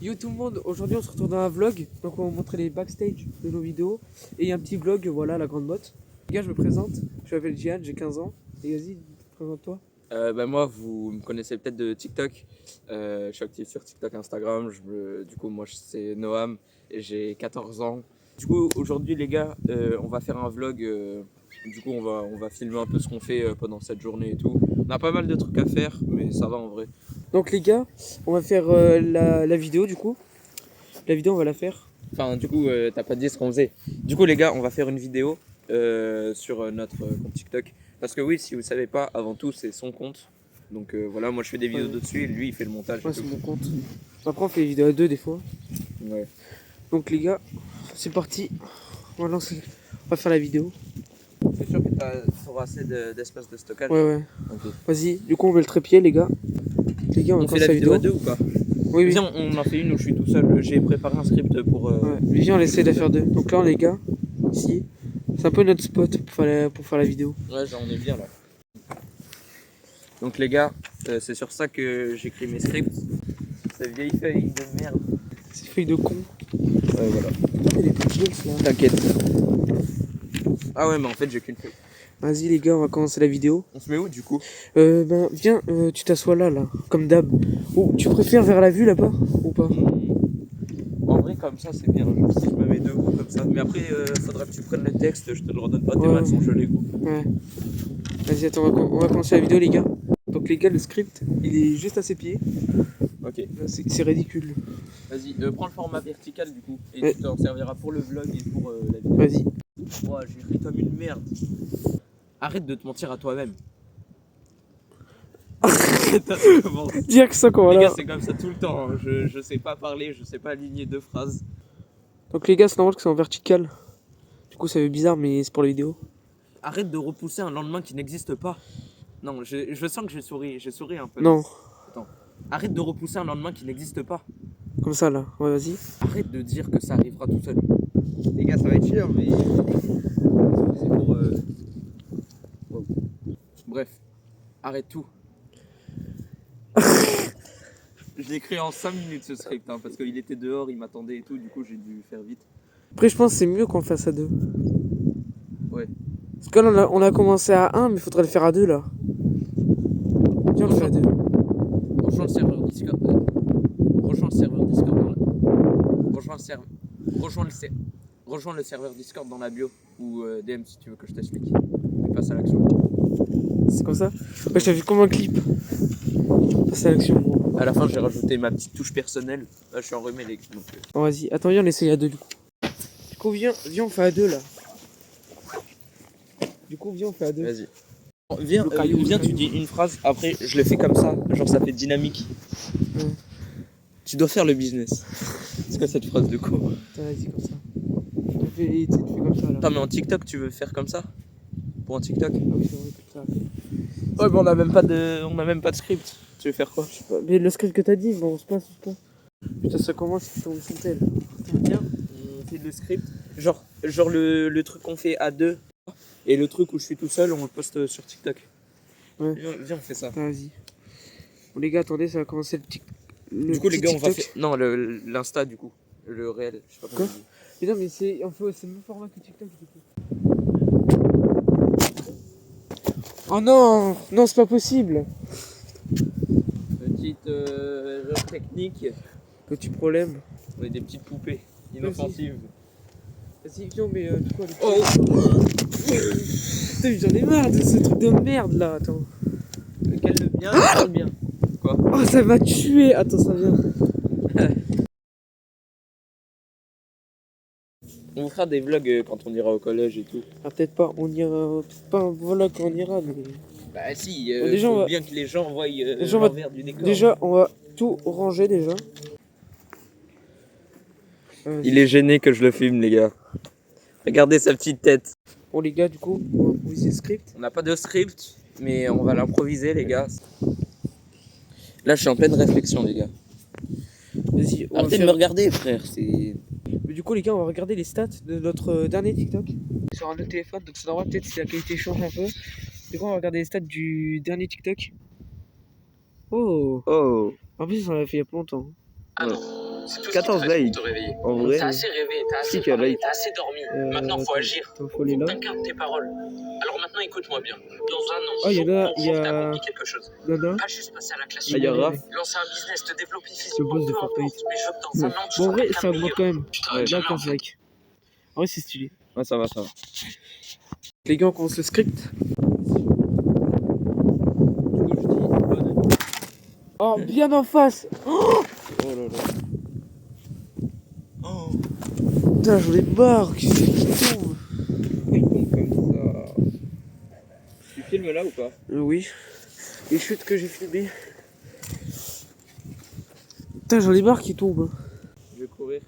Yo tout le monde, aujourd'hui on se retrouve dans un vlog, donc on va vous montrer les backstage de nos vidéos et un petit vlog, voilà la grande botte. Les gars, je me présente, je m'appelle Gian, j'ai 15 ans et vas-y, présente-toi. Moi, vous me connaissez peut-être de TikTok. Je suis actif sur TikTok, Instagram. Du coup, moi, c'est Noam et j'ai 14 ans. Du coup, aujourd'hui, les gars, on va faire un vlog. Du coup, on va filmer un peu ce qu'on fait pendant cette journée et tout. On a pas mal de trucs à faire, mais ça va en vrai. Donc les gars, on va faire la vidéo du coup. La vidéo on va la faire. Enfin, du coup, t'as pas dit ce qu'on faisait. Du coup, les gars, on va faire une vidéo sur notre compte TikTok. Parce que oui, si vous savez pas, avant tout, c'est son compte. Donc voilà, moi je fais des vidéos dessus et lui il fait le montage. Ouais, c'est mon compte. Après on fait des vidéos à deux des fois. Ouais. Donc les gars, c'est parti. On va faire la vidéo. C'est sûr que tu auras assez d'espace de stockage. Ouais. Okay. Vas-y, du coup on met le trépied les gars. Les gars, on fait la vidéo à deux ou pas? Oui. Viens, on en fait une où je suis tout seul. J'ai préparé un script pour. Ouais. Viens, on essaie de la faire deux. Donc là, les gars, ici, c'est un peu notre spot pour faire la vidéo. Ouais, genre on est bien là. Donc les gars, c'est sur ça que j'écris mes scripts. Cette vieille feuille de merde. Ces feuilles de con. Ouais, voilà. Il y a des petites là. T'inquiète. Ah ouais, mais en fait, j'ai qu'une feuille. Vas-y les gars, on va commencer la vidéo. On se met où du coup? Viens, tu t'assois là, comme d'hab. Oh, tu préfères vers la vue là-bas ou pas? En vrai, comme ça, c'est bien. Genre, si je me mets debout comme ça. Mais après, faudrait que tu prennes le texte. Je te le redonne pas. Tes mains sont gelées, quoi. Ouais. Vas-y, attends, on va commencer la vidéo, les gars. Donc, les gars, le script, il est juste à ses pieds. Ok. C'est ridicule. Vas-y, prends le format vertical du coup. Et tu t'en serviras pour le vlog et pour la vidéo. Vas-y. Oh, j'ai écrit comme une merde. Arrête de te mentir à toi-même. Dire que ça, qu'on va Les là. gars, c'est comme ça tout le temps. Hein. Je sais pas parler, je sais pas aligner deux phrases. Donc, les gars, c'est normal que c'est en vertical. Du coup, ça fait bizarre, mais c'est pour la vidéo. Arrête de repousser un lendemain qui n'existe pas. Non, je sens que j'ai souri un peu. Non. Attends. Arrête de repousser un lendemain qui n'existe pas. Comme ça, là. Ouais, vas-y. Arrête de dire que ça arrivera tout seul. Les gars, ça va être chiant, mais c'est pour... Wow. Bref, arrête tout. Je l'ai écrit en 5 minutes ce script, hein, parce qu'il était dehors, il m'attendait et tout, du coup j'ai dû faire vite. Après, je pense que c'est mieux qu'on le fasse à deux. Ouais. Parce que là, on a commencé à 1, mais il faudrait le faire à 2 là. Viens, on le fait à 2. Rejoins le serveur Discord. Rejoins le serveur Discord dans la... Rejoins le serveur Discord dans la bio, ou DM si tu veux que je t'explique. Mais passe à l'action. C'est comme ça? Ouais, je t'ai vu comme un clip. Passe à l'action, gros. À la fin, j'ai rajouté ma petite touche personnelle. Là, je suis enrhumé, les gars. Donc, Bon, vas-y, attends, viens, on essaye à 2 du coup. Du coup, viens, on fait à 2 là. Du coup, viens, on fait à 2. Vas-y. Viens, tu dis une phrase, après je le fais comme ça, genre ça fait dynamique. Tu dois faire le business. C'est quoi cette phrase de quoi? Attends, vas-y, comme ça. Tu fais comme ça là. Attends, mais en TikTok, tu veux faire comme ça? Pour un TikTok? Ah oui, c'est vrai, comme ça. Ouais, mais on a même pas de script. Tu veux faire quoi? Je sais pas, mais le script que t'as dit, bon, on se passe. Putain, ça commence, c'est ton tel. Viens, on fait le script. Genre le truc qu'on fait à deux. Et le truc où je suis tout seul, on le poste sur TikTok. Ouais. Viens, on fait ça. Ah, vas-y. Bon, les gars, attendez, ça va commencer du coup, les gars, TikTok. on va faire. Non, l'Insta, du coup. Le réel. Je sais pas comment on dit. Mais non, mais c'est le même format que TikTok, du coup. Oh non! Non, c'est pas possible! Petite erreur technique. Petit problème. On est des petites poupées inoffensives. Vas-y, viens, mais du coup, Oh! Putain, j'en ai marre de ce truc de merde là, attends. Lequel le bien, le bien. Quoi? Oh, ça m'a tué! Attends, ça vient. On vous fera des vlogs quand on ira au collège et tout. Ah, peut-être pas, on ira. Pas un vlog quand on ira, mais. Bah si, déjà, faut bien que les gens voient l'envers du décor. Déjà, on va tout ranger déjà. Il est gêné que je le filme, les gars. Regardez sa petite tête. Bon, les gars, du coup, on va improviser le script. On n'a pas de script, mais on va l'improviser, les gars. Là, je suis en pleine réflexion, les gars. Vas-y, on arrêtez de me regarder, frère. Mais du coup, les gars, on va regarder les stats de notre dernier TikTok sur un autre téléphone, donc c'est normal peut-être si la qualité change un peu. Du coup, on va regarder les stats du dernier TikTok. Oh! Oh! En plus, on l'a fait il y a pas longtemps. Ah non. C'est tout 14 ce qui te reste likes. pour te réveiller. En vrai, T'as assez rêvé, t'as assez qui a parlé, like t'as assez dormi. Maintenant, faut agir. Faut les là. T'incarnes tes paroles. Alors maintenant, écoute-moi bien. Dans un an, Ah, il y en a, ton il y rêve, t'as a accompli quelque chose. Nana. Pas juste passer à la classe Ah, il y a supérieure. Raph. Lancer un business, te développer Le physiquement, boss de peu Fortnite. importe. Mais je veux que dans un an, tu Bon, en sois vrai, quelqu'un ça de augmente meilleur. quand même. Tu travailles Là, jamais, en 15 fait. likes. En vrai, c'est stylé. Ouais, ça va, ça va. Les gars, on commence le script. Oh, bien en face. Oh là là. Oh. Putain, j'en ai marre. Qu'est-ce qui tombe? Pourquoi il tombe comme ça? Tu filmes là ou pas? Oui. Les chutes que j'ai filmées. Putain, j'en ai marre qu'il tombe. Je vais courir.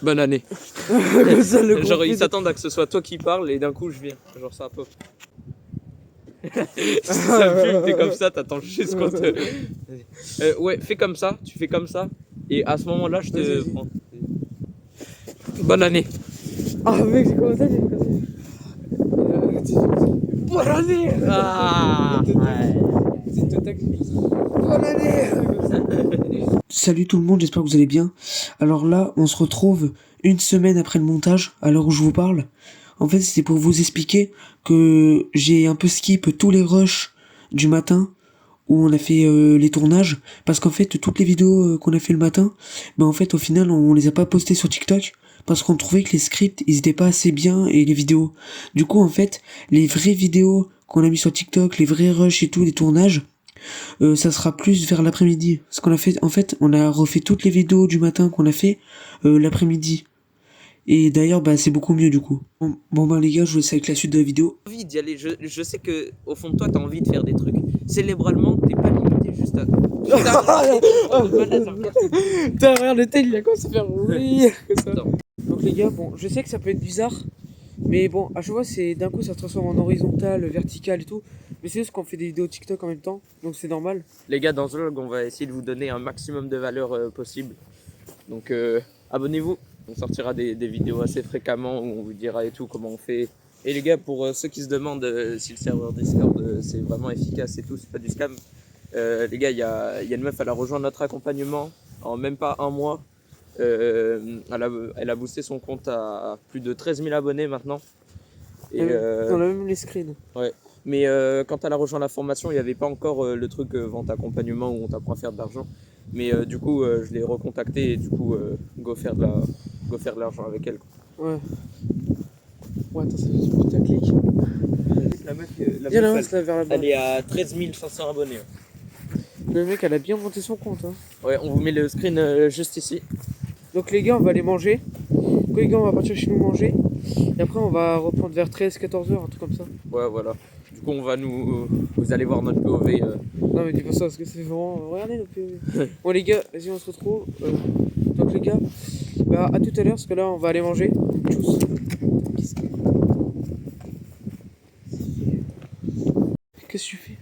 Bonne année. Ça, le Genre, gros ils pédé- s'attendent à que ce soit toi qui parles et d'un coup, je viens. Genre, ça pop. Si ça fume, t'es comme ça, t'attends juste qu'on te. Ouais, fais comme ça, tu fais comme ça. Et à ce moment-là, je te Vas-y. prends. Bonne année. Ah, mec, j'ai commencé à dire bonne année. Ah Bonne année. Salut tout le monde, j'espère que vous allez bien. Alors là, on se retrouve une semaine après le montage, à l'heure où je vous parle. En fait, c'est pour vous expliquer que j'ai un peu skip tous les rushs du matin où on a fait les tournages, parce qu'en fait toutes les vidéos qu'on a fait le matin, en fait au final on les a pas postées sur TikTok parce qu'on trouvait que les scripts ils étaient pas assez bien et les vidéos. Du coup en fait les vraies vidéos qu'on a mis sur TikTok, les vrais rushs et tout, les tournages, ça sera plus vers l'après-midi. Ce qu'on a fait, en fait, on a refait toutes les vidéos du matin qu'on a fait l'après-midi. Et d'ailleurs, c'est beaucoup mieux du coup. Bon, les gars, je vous laisse avec la suite de la vidéo. Envie d'y aller. Je sais que au fond de toi, t'as envie de faire des trucs. Cérébralement, t'es pas limité juste à. T'as regarde le tel, il a quoi se faire rire comme ça. Attends. Donc les gars, bon, je sais que ça peut être bizarre, mais bon, à chaque fois, c'est d'un coup, ça se transforme en horizontal, vertical et tout. Mais c'est juste qu'on fait des vidéos TikTok en même temps, donc c'est normal. Les gars, dans ce vlog, on va essayer de vous donner un maximum de valeur possible. Donc, abonnez-vous. On sortira des vidéos assez fréquemment où on vous dira et tout comment on fait. Et les gars, pour ceux qui se demandent si le serveur Discord c'est vraiment efficace et tout, c'est pas du scam. Les gars, il y a une meuf, elle a rejoint notre accompagnement en même pas un mois. Elle a boosté son compte à plus de 13 000 abonnés maintenant. Et, On a même les screens. ouais. Mais quand elle a rejoint la formation, il n'y avait pas encore le truc vente accompagnement où on t'apprend à faire de l'argent. Mais du coup, je l'ai recontacté et du coup, go faire de l'argent avec elle. Quoi. Ouais. Ouais, attends, ça fait du putaclic. La meuf, Viens là, là vers là-bas. elle est à 13 500 abonnés. Le mec, elle a bien monté son compte. Hein. Ouais, on vous met le screen juste ici. Donc les gars, on va aller manger. Donc les gars, on va partir chez nous manger. Et après, on va reprendre vers 13-14 heures, un truc comme ça. Ouais, voilà. Du coup, vous allez voir notre POV. Non mais dis pas ça parce que c'est vraiment... Regardez notre POV. Bon les gars, vas-y on se retrouve. Donc les gars, à tout à l'heure parce que là on va aller manger. Tchuss. Qu'est-ce que tu fais?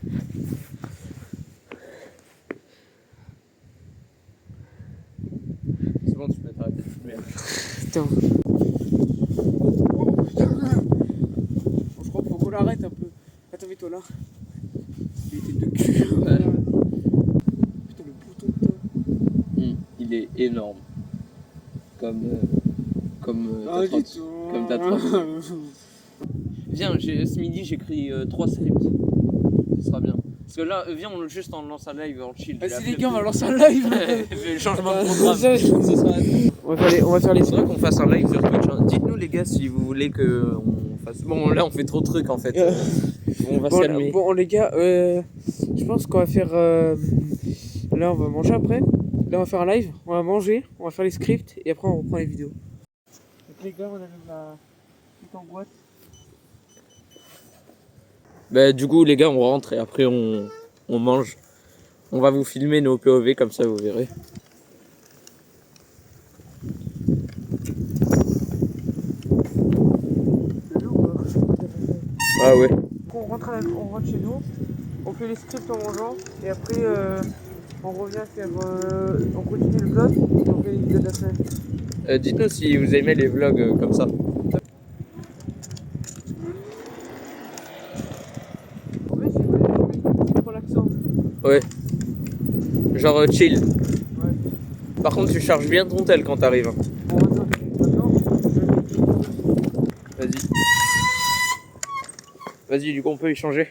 C'est bon, tu peux t'arrêter de filmer. Putain. Bon, je crois qu'il faut qu'on l'arrête un peu. Attends, mets-toi là. Il était de cul. Ouais. Putain, le bouton, putain. Il est énorme. Comme Ah, ta trotte. Viens, ce midi j'écris 3 scripts. Ce sera bien. Parce que là, viens, juste on lance un live en chill. Vas-y les gars, on va lancer un live. Changement de programme. Ce sera... on va faire les Faudrait qu'on fasse un live sur Twitch. Hein. Dites-nous les gars si vous voulez que on fasse. Bon là on fait trop de trucs en fait. On va se calmer. Bon les gars, je pense qu'on va faire... Là on va manger après. Là on va faire un live, on va manger, on va faire les scripts et après on reprend les vidéos. Donc les gars, on allume la petite en boîte. Bah du coup les gars on rentre et après on mange. On va vous filmer nos POV comme ça vous verrez. Ah ouais. On rentre chez nous, on fait les scripts en mangeant et après on revient faire... on continue le vlog et on fait les vidéos de la semaine. Dites-nous si vous aimez les vlogs comme ça. En fait c'est relaxant. Ouais. Genre chill. Ouais. Par contre, tu charges bien ton tel quand t'arrives. Hein. Bon, attends, maintenant, Vas-y. Vas-y, du coup, on peut y changer.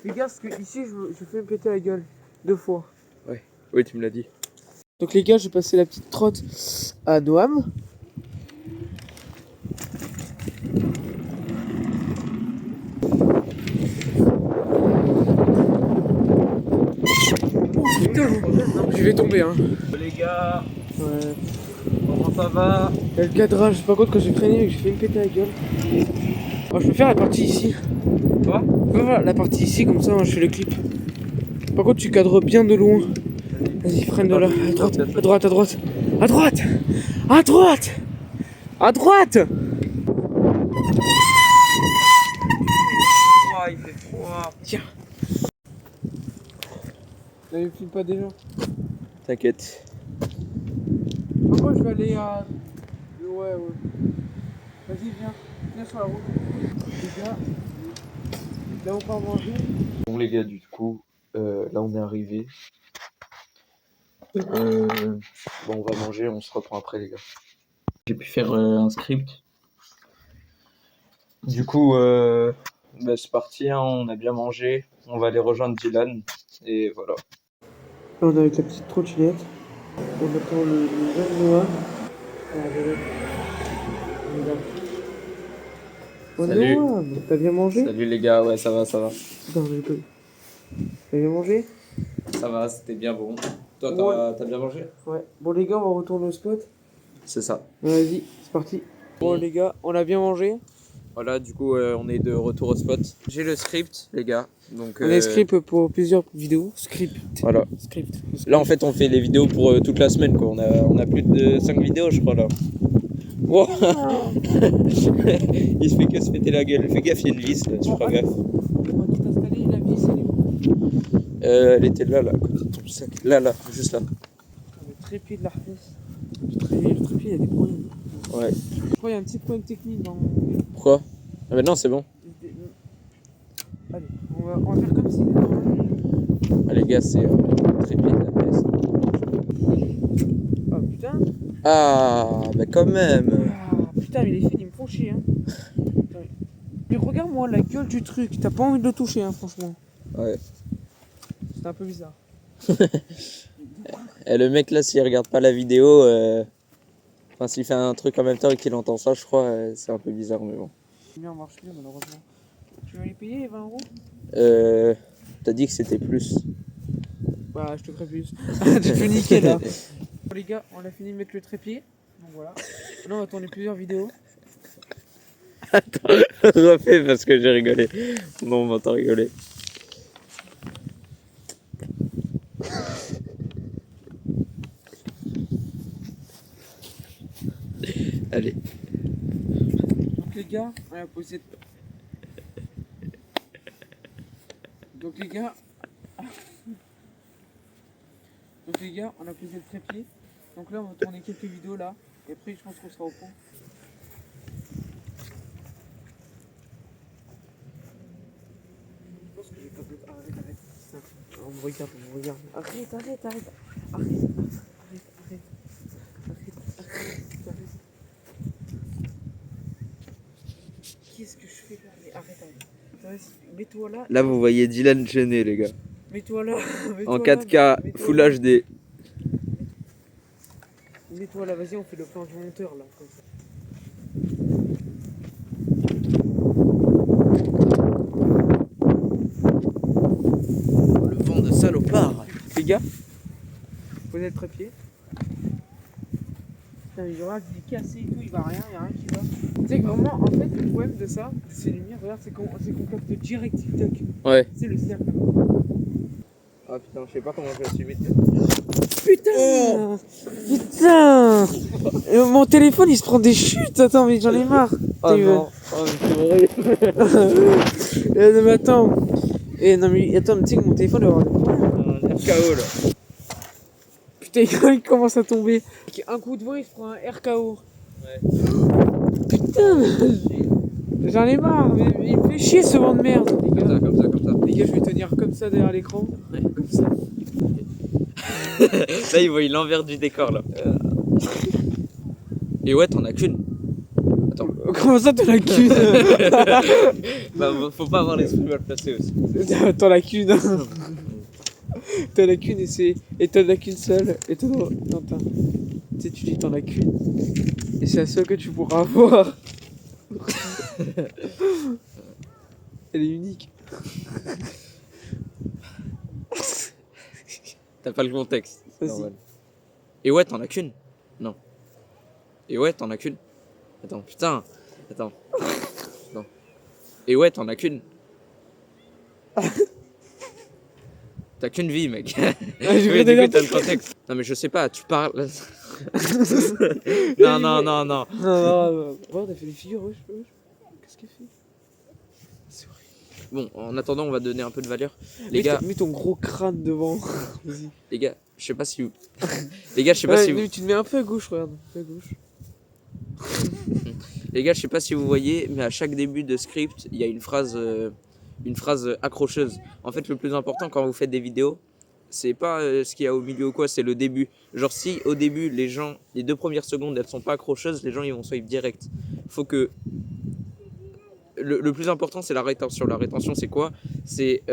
les gars, parce que ici, je fais me péter la gueule 2 fois. Oui, tu me l'as dit. Donc les gars, j'ai passé la petite trotte à Noam. Putain, je vais tomber hein. Les gars, Ouais. comment ça va? Il y a le cadrage, par contre quand j'ai freiné et que j'ai fait me péter la gueule. Oh, je peux faire la partie ici. Quoi? Voilà, la partie ici, comme ça je fais le clip. Par contre tu cadres bien de loin. Vas-y, freine de là. À droite, à droite, à droite. À droite! À droite! À droite! Il fait froid. Tiens. Là, il filme pas déjà. T'inquiète. Pourquoi je vais aller à. Ouais. Vas-y, viens. Viens sur la route. Les gars, là on part manger. Bon les gars, du coup, là on est arrivé. Bon, on va manger, on se reprend après les gars. J'ai pu faire un script. Du coup, bah, c'est parti, hein, on a bien mangé. On va aller rejoindre Dylan. Et voilà. Là, on est avec la petite trottinette. On attend le jeune Noah. Oh Salut. Noah, t'as bien mangé? Salut les gars, ouais ça va, ça va. Non, j'ai pas. T'as bien mangé? Ça va, c'était bien bon. Toi, t'as bien mangé? Ouais. Bon les gars, on va retourner au spot. C'est ça. Vas-y, c'est parti. Bon les gars, on a bien mangé. Voilà, du coup, on est de retour au spot. J'ai le script, les gars. Donc, On est script pour plusieurs vidéos. Script. Voilà. Script. Là, en fait, on fait les vidéos pour toute la semaine, quoi. On a plus de 5 vidéos, je crois, là. Wow. Il se fait que se péter la gueule. Fais gaffe, il y a une vis, là. Tu feras gaffe. On va tout installer, la vis, elle est où? Elle était là, à côté de ton sac. Là, juste là. Le trépied de l'Artis. Le trépied, il y a des problèmes. Ouais. Je crois qu'il y a un petit problème technique dans. Pourquoi? Ah, bah non, c'est bon. Allez, on va faire comme si. Ah, les gars, c'est trépied de la PS. Oh putain. Ah, bah quand même. Ah, putain, mais les filles, ils me font chier. Hein. Putain. Mais regarde-moi la gueule du truc. T'as pas envie de le toucher, hein, franchement. Ouais. C'est un peu bizarre. Et le mec, là, s'il regarde pas la vidéo, enfin, s'il fait un truc en même temps et qu'il entend ça, je crois, c'est un peu bizarre, mais bon. Combien marche plus, malheureusement. Tu vas les payer les 20 €? T'as dit que c'était plus. Bah, je te ferai plus. Tu peux niquer là. Bon, les gars, on a fini de mettre le trépied. Donc voilà. Là, on va tourner plusieurs vidéos. Attends, refais parce que j'ai rigolé. Non, on m'entend rigoler. Allez. Donc les gars, on a posé. Donc les gars. Donc les gars, on a posé le trépied. Donc là, on va tourner quelques vidéos là. Et après, je pense qu'on sera au point. Je pense que j'ai pas d'autre. Arrête. On me regarde. Arrête. Qu'est-ce que je fais là? Mais arrête. Vas-y, mets-toi là. Là, vous voyez Dylan gêné, les gars. Mets-toi là. En 4K, Full HD. Mets-toi là, vas-y, on fait le plan du monteur là. Comme ça. Le vent de salopard. Les gars, posez le trépied. Putain, mais regarde, il est cassé et tout, il va rien, il y a rien qui va. Tu sais que vraiment, en fait, le problème de ça, de ces lumières, regarde, c'est qu'on capte direct TikTok. Ouais. C'est le cercle. Ah putain, je sais pas comment je vais assumer. Putain Putain Mon téléphone, il se prend des chutes. Attends, mais j'en ai marre. Oh non, oh, mais c'est vrai. Non, mais attends. Non, mais attends, mais tu sais que mon téléphone il va avoir des problèmes. Un RKO là. Putain, il commence à tomber. Un coup de vent, il se prend un RKO. Ouais. Putain, j'en ai marre. Mais il me fait chier ce vent de merde. Les gars, Comme ça. les gars, je vais tenir comme ça derrière l'écran. Ouais. Comme ça. Là, il voit l'envers du décor, là. Et ouais, t'en as qu'une. Attends. Comment ça, t'en as qu'une? Bah, faut pas avoir l'esprit mal placé aussi. T'en as qu'une. T'en as qu'une et t'en as qu'une seule. Et t'en as... Non, tu sais, tu dis t'en as qu'une. Et c'est la seule que tu pourras avoir. Elle est unique. T'as pas le contexte. Vas-y. Normal. Et ouais, t'en as qu'une. Non. Et ouais, t'en as qu'une. Attends, putain. Attends. Non. Et ouais, t'en as qu'une. T'as qu'une vie, mec. j'ai Oui, cru du coup, déjà- t'as le contexte. Non, mais je sais pas, tu parles. Non. Non, non, non. Ouais, t'as fait des figures, wesh. Qu'est-ce qu'elle fait? C'est vrai. Bon, en attendant, on va donner un peu de valeur. Les gars, Mets ton gros crâne devant. Vas-y. les gars, je sais pas si vous. Les gars, je sais pas Ouais, si vous. mais tu te mets un peu à gauche, regarde. Un peu à gauche. Les gars, je sais pas si vous voyez, mais à chaque début de script, il y a une phrase accrocheuse. En fait, le plus important quand vous faites des vidéos, c'est pas ce qu'il y a au milieu ou quoi, c'est le début. Genre, si au début, les 2 premières secondes, elles sont pas accrocheuses, les gens ils vont swipe direct. Faut que. Le plus important, c'est la rétention. La rétention, c'est quoi? C'est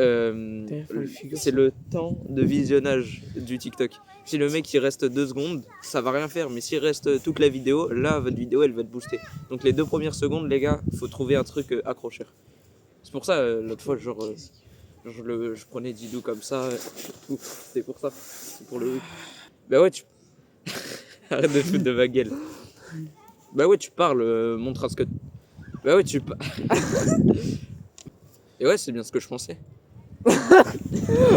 c'est le temps de visionnage du TikTok. Si le mec il reste 2 secondes, ça va rien faire. Mais s'il reste toute la vidéo, là, votre vidéo elle va être boostée. Donc les 2 premières secondes, les gars, faut trouver un truc accrocheur. C'est pour ça, l'autre fois, je prenais Didou comme ça. C'est pour ça. C'est pour le. Bah ouais, tu. Arrête de te foutre de ma gueule. Bah ouais, tu parles, montre ce que. Bah ouais, tu parles. Et ouais, c'est bien ce que je pensais.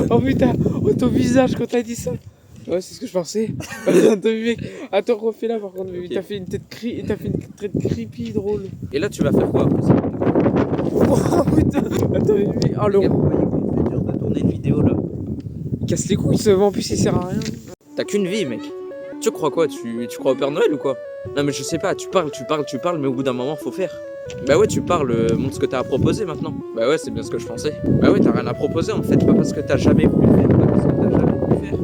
Oh putain, oh ton visage quand t'as dit ça. Ouais, c'est ce que je pensais. T'as vu, mec. Attends, refais-la par contre. Ok. T'as fait une tête creepy drôle. Et là, tu vas faire quoi après ça? Oh putain. Attends, mais oh Les gars, le. vous voyez comment c'est dur de tourner une vidéo là? Il casse les couilles, ce en plus il sert à rien. T'as qu'une vie, mec. Tu crois quoi? Tu crois au Père Noël ou quoi? Non, mais je sais pas, tu parles, mais au bout d'un moment, faut faire. Bah ouais, tu parles, montre ce que t'as à proposer maintenant. Bah ouais, c'est bien ce que je pensais. Bah ouais, t'as rien à proposer en fait, pas parce que t'as jamais voulu faire, pas parce que t'as jamais voulu faire.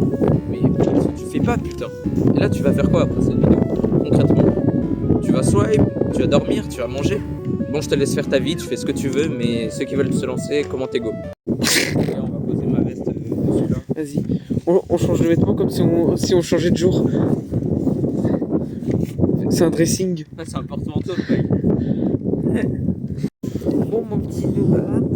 Mais parce que tu fais pas, putain. Et là, tu vas faire quoi après cette vidéo? Concrètement, tu vas swipe, tu vas dormir, tu vas manger. Bon, je te laisse faire ta vie, tu fais ce que tu veux, mais ceux qui veulent se lancer, comment t'es go? On va poser ma veste dessus là. Vas-y, on change de vêtements comme si on changeait de jour. C'est un dressing. Ah, c'est un porte-manteau, le mec. Bon, mon petit Noam.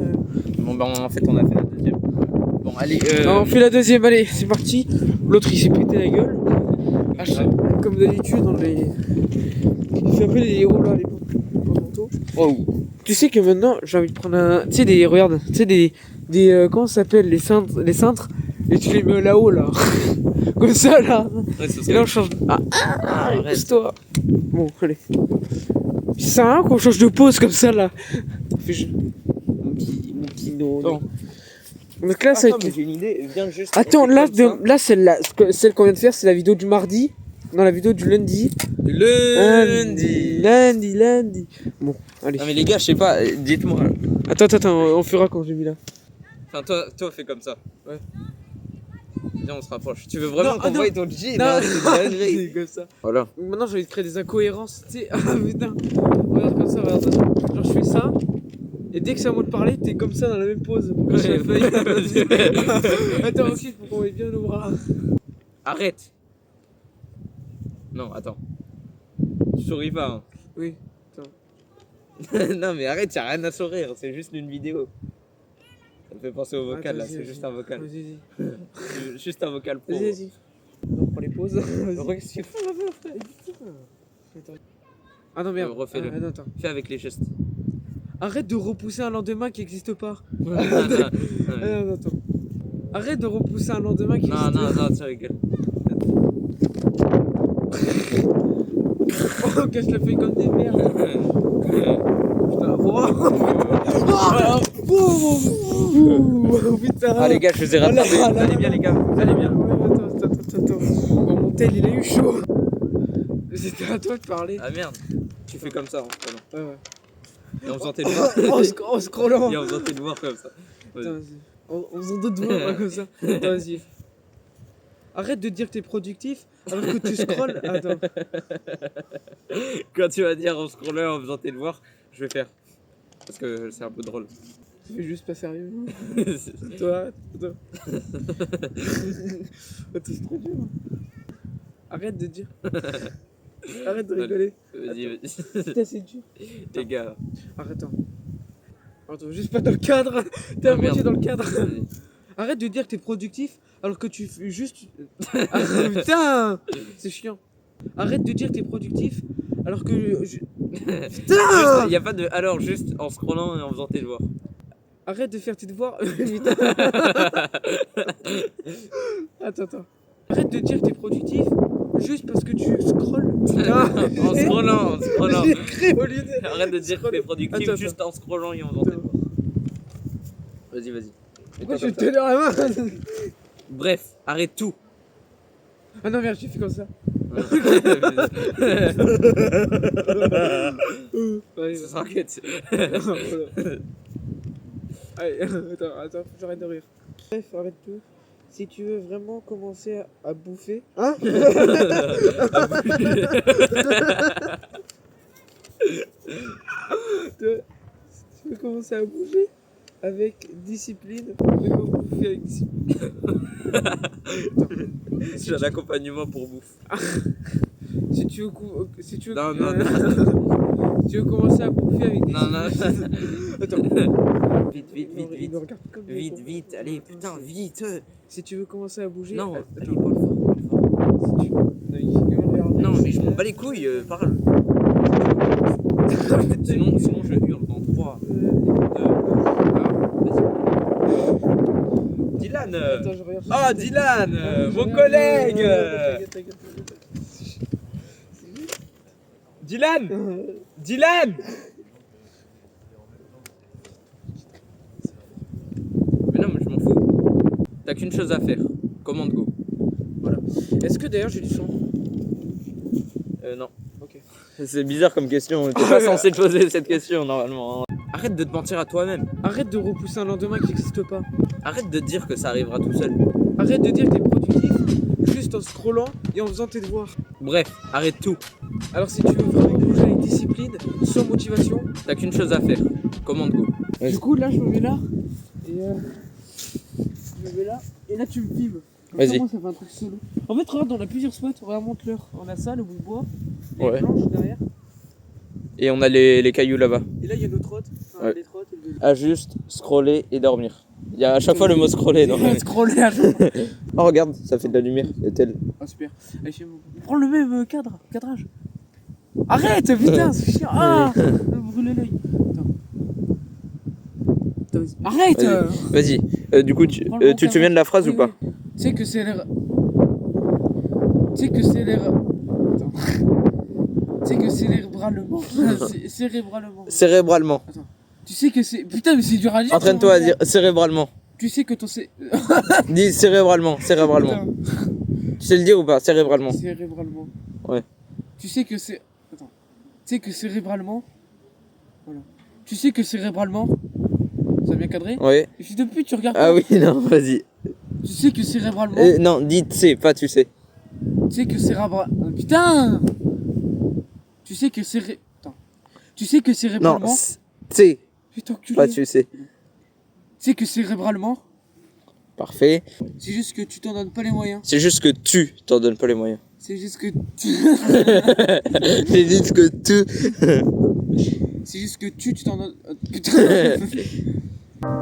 Bon, bah en fait, on a fait la deuxième. Bon, allez, On fait la deuxième, allez, c'est parti. L'autre il s'est pété la gueule. Ah, comme d'habitude, dans les. Il fait un peu les héros là, les porte-manteaux. Oh. Tu sais que maintenant, j'ai envie de prendre un. Tu sais, des. Regarde, tu sais, des. Comment ça s'appelle? Les cintres. Et tu les mets là-haut là. Comme ça là. Ouais, ça Et là on change. Ah, arrête. pousse-toi. Bon, allez. C'est ça hein, qu'on change de pose comme ça là. Mon petit no. Bon. Donc là, ça va Attends, mais être. j'ai une idée, viens juste. Attends, on fait là, comme ça. là celle qu'on vient de faire, c'est la vidéo du mardi. Non, la vidéo du lundi. Lundi. Bon, allez. Non, mais les gars, je sais pas, dites-moi. Attends, on fera quand j'ai mis là. Enfin, toi, fais comme ça. Ouais. Viens, on se rapproche. Tu veux vraiment Non, qu'on non. voie ton G? Non, c'est une dinguerie. c'est comme ça. Voilà. Maintenant, j'ai envie de créer des incohérences. Tu sais, ah putain. Regarde comme ça, regarde. Genre, je fais ça. Et dès que c'est à moi de parler, t'es comme ça dans la même pose. Pour que je la feuille. Attends, ok, faut qu'on mette bien nos bras. Arrête. Non, attends. Tu souris pas, hein. Oui. Non, mais arrête, y'a rien à sourire, c'est juste une vidéo. Ça me fait penser au vocal là, Vas-y, c'est vas-y. juste un vocal. Vas-y. Juste un vocal pro. Vas-y. On prend les pauses. Regarde ce qu'il fait. Ah non, merde. Refais-le. Ah, attends. Fais avec les gestes. Arrête de repousser un lendemain qui n'existe pas. Non, Attends. Arrête de repousser un lendemain qui existe pas. non, tu rigoles. Oh, que je le fais comme des merdes. Putain, oh, putain. Ah les gars, je vous ai rattrapé. Vous allez bien les gars, vous allez bien. Attends. Bon, mon tel, il a eu chaud. C'était à toi de parler. Ah merde, tu fais comme ça en prenant. Ouais. Et en faisant tes devoirs. En scrollant. Et en faisant tes devoirs comme ça. Vas-y. Attends, vas-y. En faisant d'autres devoirs comme ça. Attends, vas-y. Arrête de dire que t'es productif alors que tu scrolles. Attends. Quand tu vas dire en scrollant en faisant tes devoirs, je vais faire. Parce que c'est un peu drôle. Tu fais juste pas sérieux. Toi, arrête. Toi. Attends, c'est trop dur. Arrête de dire. Arrête de rigoler. Vas-y. Putain, c'est dur. Les gars. Arrête. Attends, juste pas dans le cadre. T'es à Ah, moitié merde. dans le cadre. Vas-y. Arrête de dire que t'es productif alors que tu fais juste. Ah, putain, c'est chiant. Arrête de dire que t'es productif alors que. Putain. Il n'y a pas de. Alors, juste en scrollant et en faisant tes devoirs. Arrête de faire tes devoirs. Putain. Attends. Arrête de dire que t'es productif juste parce que tu scrolles. Putain. En scrollant. J'ai écrit au lieu de. Arrête de dire que t'es productif Attends, juste en scrollant et en faisant tes devoirs. Vas-y. Pourquoi je vais te tenir la main? Bref, arrête tout. Ah non, merde, j'ai fait comme ça. Ouais, Ça s'enquête. Allez, attends, faut que j'arrête de rire. Bref, arrête tout. Si tu veux vraiment commencer à bouffer. Hein? Si tu veux commencer à bouffer avec discipline, vraiment bouffer avec discipline. J'ai un accompagnement pour bouffe. Si tu veux. Non. Si tu veux commencer à bouffer avec Non. discipline. Attends. Il me regarde comme des cons. Vite, allez, putain, vite. Si tu veux commencer à bouger. Non, attends. allez, parle fort. Si tu... Non, il fait que me regarder. Non, mais je m'en bats les couilles, parle. sinon, je hurle dans 3, 2, 1, vas-y. Dylan Attends, je regarde. Ah, Dylan Je mon regarde. collègue Ta gueule. Dylan Mais non, mais je m'en fous. T'as qu'une chose à faire. Commande go. Voilà. Est-ce que d'ailleurs j'ai du son? Non. Ok. C'est bizarre comme question, on était pas censé te poser cette question normalement. Arrête de te mentir à toi-même. Arrête de repousser un lendemain qui n'existe pas. Arrête de dire que ça arrivera tout seul. Arrête de dire que t'es productif juste en scrollant et en faisant tes devoirs. Bref, arrête tout. Alors si tu veux vraiment bouger avec discipline, sans motivation. T'as qu'une chose à faire. Commande go. Du coup là je me mets là. Et je me mets là. Et là tu me filmes. Comme Vas-y. ça, moi, ça fait un truc solo. En fait regarde, on a plusieurs spots, regarde montre-leur. On a ça, le bout de bois. Et Ouais. les planches derrière. Et on a les cailloux là-bas. Et là il y a nos trottes. Enfin, Ouais. les trottes et le... À juste scroller et dormir. Il y a à chaque fois le mot scroller. Donc... Scroller à chaque fois. Oh regarde, ça fait de la lumière. Et tel. Ah super. Allez, chez moi. Prends le même cadrage. Arrête, putain, c'est chiant. Ah, me brûler l'œil. Attends, vas-y. Arrête. Vas-y. Du coup, tu Prends le bon te souviens de la phrase Oui, ou pas? oui. Tu sais que c'est l'air. Tu sais que c'est l'air. Attends. Tu sais que cérébralement. Cérébralement. Cérébralement. Tu sais que c'est. Putain, mais c'est dur à dire. Entraîne-toi à dire cérébralement. Tu sais que ton. Dis cérébralement. Cérébralement. Tu sais le dire ou pas? Cérébralement. Cérébralement. Ouais. Tu sais que c'est. Attends. Tu sais que cérébralement. Voilà. Tu sais que cérébralement. Ça a bien cadré? Ouais. Et fils de pute, tu regardes. Ah oui, non, vas-y. Tu sais que cérébralement. Non, dis tu sais, pas tu sais. Tu sais que cérébralement. Putain! Tu sais que Attends. Tu sais que Non, cérébralement. tu sais, Putain, enculé. pas tu sais. Tu sais que cérébralement. Parfait. C'est juste que tu t'en donnes pas les moyens. C'est juste que tu t'en donnes pas les moyens. C'est juste que. C'est juste que tu. C'est juste que tu t'en donnes. Putain!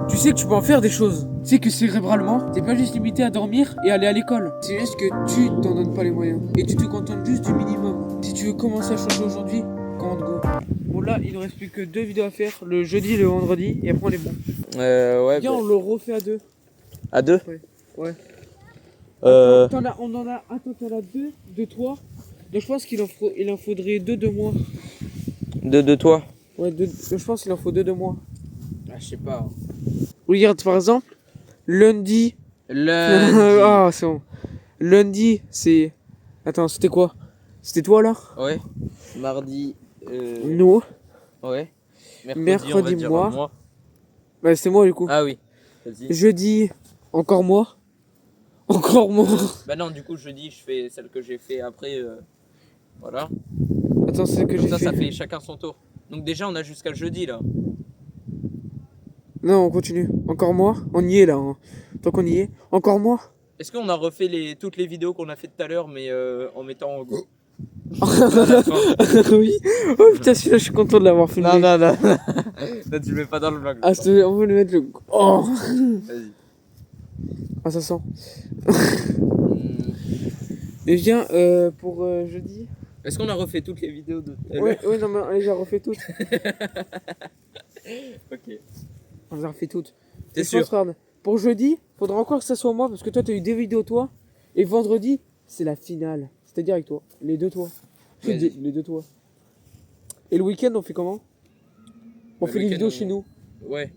Tu sais que tu peux en faire des choses. Tu sais que cérébralement, t'es pas juste limité à dormir et aller à l'école. C'est juste que tu t'en donnes pas les moyens. Et tu te contentes juste du minimum. Si tu veux commencer à changer aujourd'hui, commande go. Bon là, il ne reste plus que 2 vidéos à faire, le jeudi et le vendredi, et après on est bon. Ouais. Viens, on le refait à 2. À 2 Ouais. Euh. T'en as 2 de toi. Donc je pense qu'il en faudrait 2 de moi. De toi. Ouais, je pense qu'il en faut 2 de moi. Ah, je sais pas. Regarde par exemple, lundi. Ah, c'est bon. Lundi, c'est. Attends, c'était quoi? C'était toi là? Ouais. Mardi. Nous. Ouais. Mercredi, on va dire moi. Bah, c'était moi du coup. Ah oui. Vas-y. Jeudi, encore moi. Encore moins. Bah non, du coup, jeudi, je fais celle que j'ai fait après. Voilà. Attends, c'est ce que j'ai Ça, fait. ça fait chacun son tour. Donc déjà, on a jusqu'à jeudi là. Non, on continue. Encore moi. On y est là. Hein. Tant qu'on y est. Encore moi. Est-ce qu'on a refait toutes les vidéos qu'on a fait tout à l'heure, mais en mettant en go Oui. Oh putain, celui-là, je suis content de l'avoir filmé. Non. Là, tu le mets pas dans le vlog. Ah, on veut le mettre le. Oh. Vas-y. Ah, ça sent. Hmm. Et viens pour jeudi. Est-ce qu'on a refait toutes les vidéos de. Ouais, non, mais allez, j'ai refait toutes. Ok. On les a refait toutes. T'es Et je pense, sûr? regarde, pour jeudi, faudra encore que ça soit moi parce que toi, t'as eu 2 vidéos toi. Et vendredi, c'est la finale. C'est-à-dire avec toi. Les 2 toi. Vas-y. Les 2 toi. Et le week-end, on fait comment? On Le fait les week-end, vidéos chez nous. Ouais.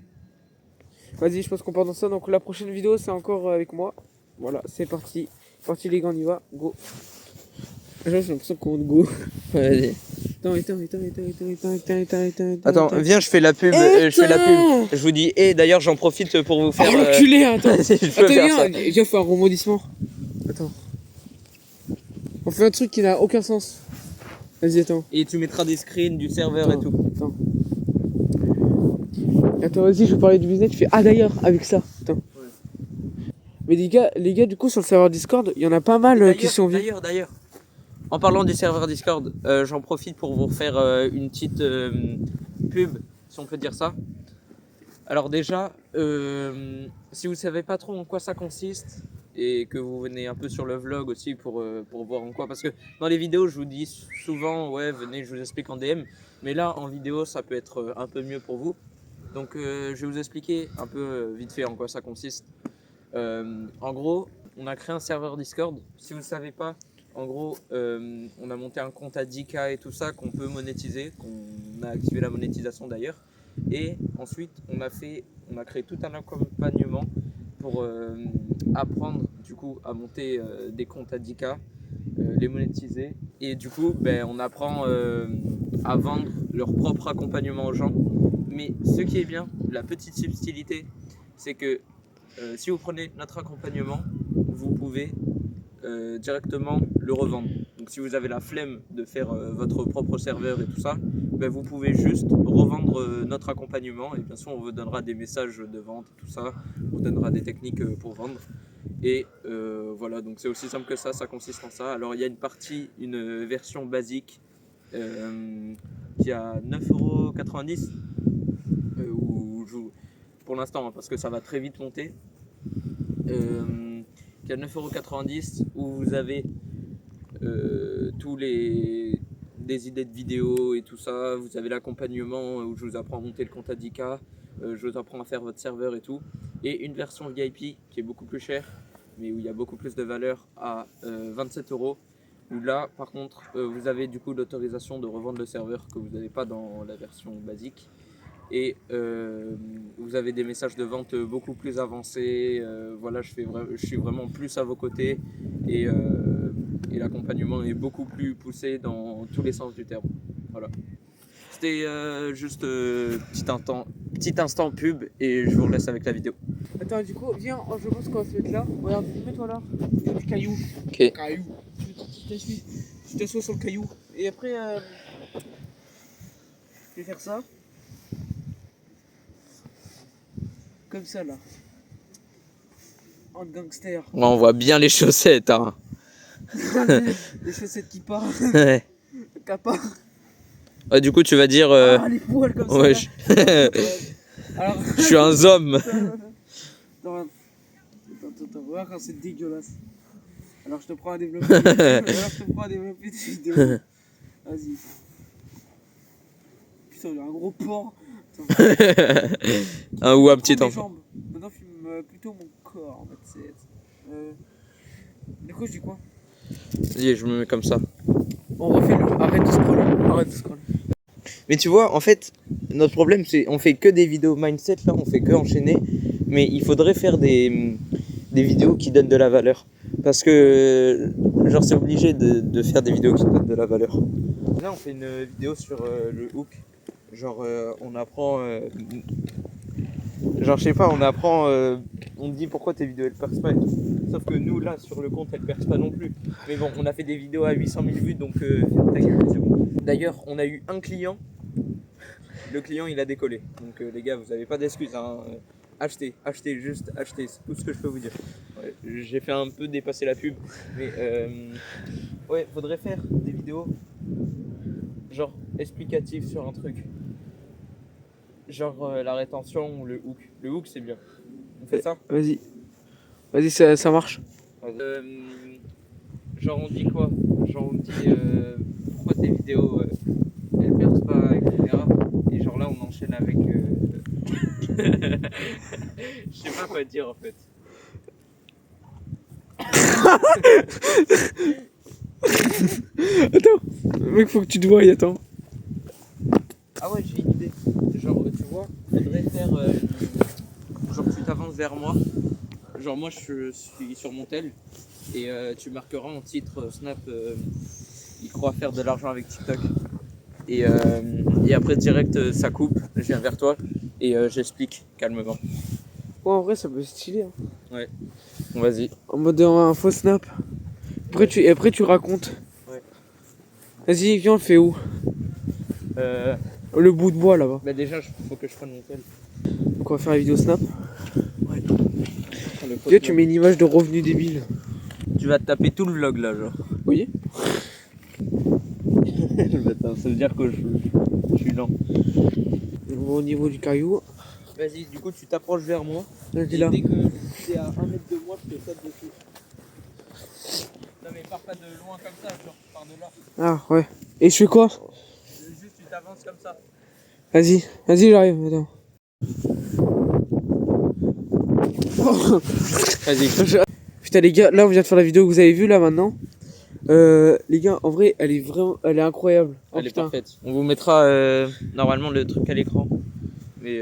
Vas-y, je pense qu'on part dans ça. Donc la prochaine vidéo, c'est encore avec moi. Voilà, c'est parti. Parti les gars, on y va. Go. J'ai l'impression qu'on go. Vas-y. Attends, viens, je fais la pub. Je fais la pub. Je vous dis, et d'ailleurs, j'en profite pour vous faire. Oh l'enculé, attends. Vas-y, je peux Attends, faire ça. viens faire un rebondissement. Attends. On fait un truc qui n'a aucun sens. Vas-y, attends. Et tu mettras des screens du serveur et tout. Attends, vas-y, je vais parler du business. Tu fais ah d'ailleurs avec ça. Attends. Ouais. Mais les gars, du coup, sur le serveur Discord, il y en a pas mal qui sont venus. D'ailleurs. En parlant du serveur Discord, j'en profite pour vous faire une petite pub, si on peut dire ça. Alors déjà, si vous savez pas trop en quoi ça consiste et que vous venez un peu sur le vlog aussi pour voir en quoi, parce que dans les vidéos je vous dis souvent ouais venez je vous explique en DM, mais là en vidéo ça peut être un peu mieux pour vous. Donc je vais vous expliquer un peu vite fait en quoi ça consiste. En gros, on a créé un serveur Discord. Si vous ne savez pas, en gros, on a monté un compte à 10K et tout ça qu'on peut monétiser, qu'on a activé la monétisation d'ailleurs. Et ensuite, on a créé tout un accompagnement pour apprendre du coup à monter des comptes à 10K, les monétiser. Et du coup, on apprend à vendre leur propre accompagnement aux gens. Mais ce qui est bien, la petite subtilité, c'est que si vous prenez notre accompagnement, vous pouvez directement le revendre. Donc si vous avez la flemme de faire votre propre serveur et tout ça, vous pouvez juste revendre notre accompagnement et bien sûr on vous donnera des messages de vente et tout ça, on vous donnera des techniques pour vendre. Et voilà, donc c'est aussi simple que ça consiste en ça. Alors il y a une version basique qui a 9,90 €, pour l'instant, parce que ça va très vite monter, qui a 9,90 € où vous avez des idées de vidéos et tout ça. Vous avez l'accompagnement où je vous apprends à monter le compte à 10K, je vous apprends à faire votre serveur et tout. Et une version VIP qui est beaucoup plus chère, mais où il y a beaucoup plus de valeur à 27 €. Où là, par contre, vous avez du coup l'autorisation de revendre le serveur que vous n'avez pas dans la version basique. Et vous avez des messages de vente beaucoup plus avancés. Voilà, je suis vraiment plus à vos côtés et l'accompagnement est beaucoup plus poussé dans tous les sens du terme. Voilà. C'était juste petit instant pub et je vous laisse avec la vidéo. Attends, du coup, viens, je pense qu'on va se mettre là. Regarde, mets-toi là. Il y a des cailloux. Ok. Cailloux. Tu t'assois sur le caillou. Et après, je vais faire ça. Comme ça là. En gangster. On voit bien les chaussettes. Hein. Les chaussettes qui partent. Ouais. Le capa. Ah, du coup, tu vas dire. Ah, les poils comme ça. Ouais, Là. Alors, je suis un homme. attends, regarde quand c'est dégueulasse. Alors je te prends à développer. Des vidéos. Vas-y. Putain, il y a un gros porc. Ou un petit Mes enfant. jambes. Maintenant, filme plutôt mon corps en fait. Du coup, je dis quoi? Vas-y, je me mets comme ça. On refait le. Arrête de scroll. Mais tu vois, en fait, notre problème, c'est on fait que des vidéos mindset, là, on fait que enchaîner. Mais il faudrait faire des vidéos qui donnent de la valeur. Parce que, genre, c'est obligé de faire des vidéos qui donnent de la valeur. Là, on fait une vidéo sur le hook. Genre, on apprend... genre, je sais pas, on on dit pourquoi tes vidéos elles percent pas et tout. Sauf que nous là sur le compte elles percent pas non plus. Mais bon, on a fait des vidéos à 800 000 vues donc ferme ta gueule, c'est bon. D'ailleurs, on a eu un client. Le client il a décollé. Donc les gars, vous avez pas d'excuses. Hein. Achetez, juste achetez. C'est tout ce que je peux vous dire. Ouais, j'ai fait un peu dépasser la pub. Mais ouais, faudrait faire des vidéos genre explicatives sur un truc. Genre la rétention ou le hook. Le hook c'est bien. On fait ça? Vas-y. Vas-y, ça marche. Genre on dit quoi? Genre on dit pourquoi tes vidéos elles percent pas, etc. Et genre là on enchaîne avec je sais pas quoi dire en fait. Attends, mec, faut que tu te voies, attends. Ah ouais, j'ai une idée. Genre tu vois, faudrait faire genre tu t'avances vers moi. Genre moi je suis sur mon tel et tu marqueras en titre Snap il croit faire de l'argent avec TikTok. Et après direct ça coupe, je viens vers toi et j'explique calmement. Ouais, en vrai, ça peut être stylé. Hein. Ouais. Vas-y. En mode un faux snap. Après, tu racontes. Ouais. Vas-y, viens, on le fait où? Le bout de bois là-bas. Bah déjà, faut que je prenne mon tel. Donc, on va faire la vidéo snap. Ouais. Viens, tu mets une image de revenu débile. Tu vas te taper tout le vlog là, genre. Oui. Ça veut dire que je suis lent. On va au niveau du caillou. Vas-y, du coup, tu t'approches vers moi. Vas-y Et là. dès que t'es à 1 mètre de moi, je te saute dessus. Non, mais pars pas de loin comme ça, genre, tu pars de là. Ah, ouais. Et je fais quoi? Juste, tu t'avances comme ça. Vas-y, j'arrive. Attends. Vas-y. Putain, les gars, là, on vient de faire la vidéo que vous avez vue là maintenant. Les gars, en vrai, elle est incroyable. Oh, Elle est putain. parfaite. On vous mettra normalement le truc à l'écran. Mais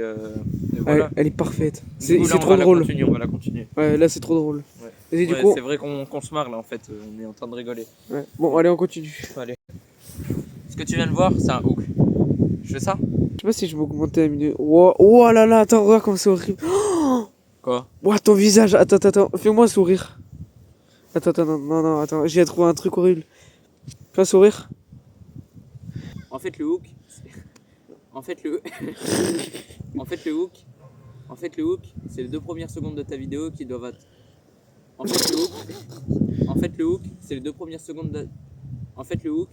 voilà. Elle est parfaite. Du C'est coup, là, trop drôle. On va la continuer. Ouais, là, c'est trop drôle. Ouais. Vas-y, du Ouais, coup. c'est vrai qu'on se marre là en fait. On est en train de rigoler. Ouais. Bon, allez, on continue. Allez. Ce que tu viens de voir, c'est un hook. Je fais ça? Je sais pas si je vais augmenter la minute. Oh là là, attends, regarde comme c'est horrible. Quoi? Ouah, ton visage. Attends. Fais-moi sourire. Attends, non, attends. J'ai trouvé un truc horrible. Fais un sourire. En fait, le hook. En fait, le hook, c'est les 2 premières secondes de ta vidéo qui doivent être. En fait, le hook, c'est les 2 premières secondes de. En fait, le hook.